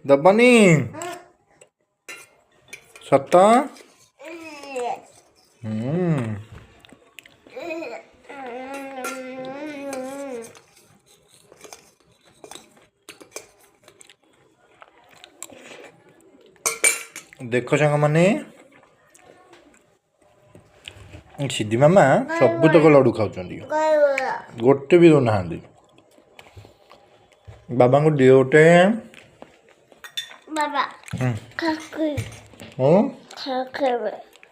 ଦବନି ସତ? ଦେଖ ସାଙ୍ଗମାନେ ସିଦ୍ଧି ମାମା ସବୁତକ ଲଡ଼ୁ ଖାଉଛନ୍ତି, ଗୋଟେ ବି ଦଉନାହାନ୍ତି। ବାବାଙ୍କୁ ଦିଅ ଗୋଟେ।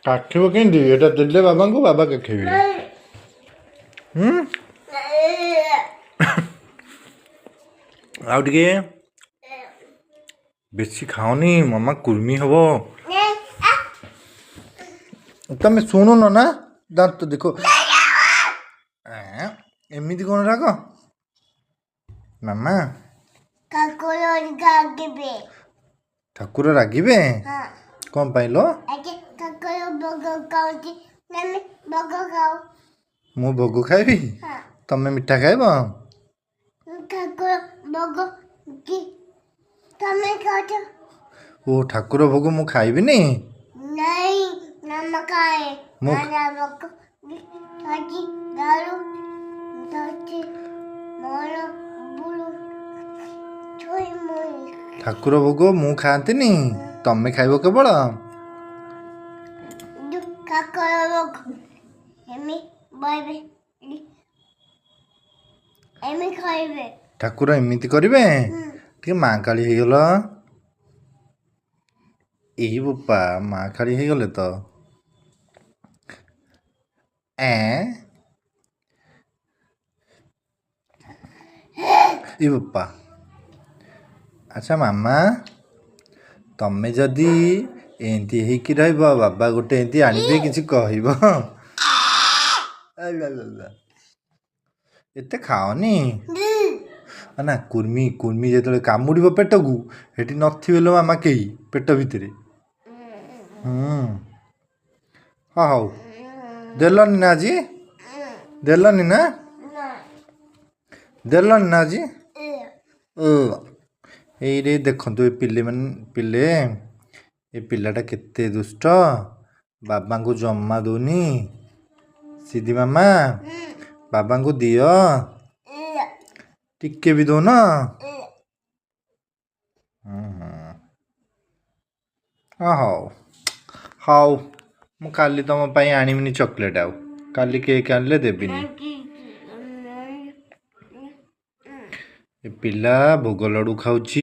କାଖିବ କେମିତି? ଏଟା ଦେଲେ ବାବାଙ୍କୁ, ବାବା କାଖିବେ। ଆଉ ଟିକେ ବେଶୀ ଖାଅନି, ମାମା କୁର୍ମି ହବ। ତମେ ଶୁଣୁନ ନା? ଦାନ୍ତ ଦେଖ ଏମିତି କଣ ରାଗ ମାମା? ଠାକୁର ରାଗିବେ? କଣ ପାଇଁ ଲୋ? ମୁଁ ଭୋଗ ଖାଇବି, ତମେ ମିଠା ଖାଇବ? ଓ ଠାକୁର ଭୋଗ ମୁଁ ଖାଇବିନି? ଠାକୁର ଭୋଗ ମୁଁ ଖାଆନ୍ତିନି, ତମେ ଖାଇବ କେବଳ? ଠାକୁର ଏମିତି କରିବେ? ଟିକେ ମା କାଳି ହେଇଗଲ। ଏଇ ବୋପା ମା କାଳି ହେଇଗଲେ ତ। ଏ ବୋପା। ଆଚ୍ଛା ମାମା, ତମେ ଯଦି ଏମିତି ହେଇକି ରହିବ, ବାବା ଗୋଟେ ଏମିତି ଆଣିବେ, କିଛି କହିବ? ଏତେ ଖାଅନି ନା। କୁର୍ମି ଯେତେବେଳେ କାମୁଡ଼ିବ ପେଟକୁ, ସେଠି ନଥିବେ ଲୋ ମାମା କେହି ପେଟ ଭିତରେ। ହଁ ହଉ, ଦେଲନି ନା ଆଜି? ଦେଲନି ନା? ଦେଲନି ନା ଆଜି? ଏଇରେ ଦେଖନ୍ତୁ ଏ ପିଲେ, ଏ ପିଲାଟା କେତେ ଦୁଷ୍ଟ, ବାବାଙ୍କୁ ଜମା ଦଉନି। ସିଦ୍ଧି ମାମା, ବାବାଙ୍କୁ ଦିଅ। ଟିକେ ବି ଦଉନ? ହଉ, ମୁଁ କାଲି ତମ ପାଇଁ ଆଣିବିନି ଚକୋଲେଟ୍। ଆଉ କାଲି କେକ୍ ଆଣିଲେ ଦେବିନି। ଏ ପିଲା ଭୋଗ ଲଡ଼ୁ ଖାଉଛି।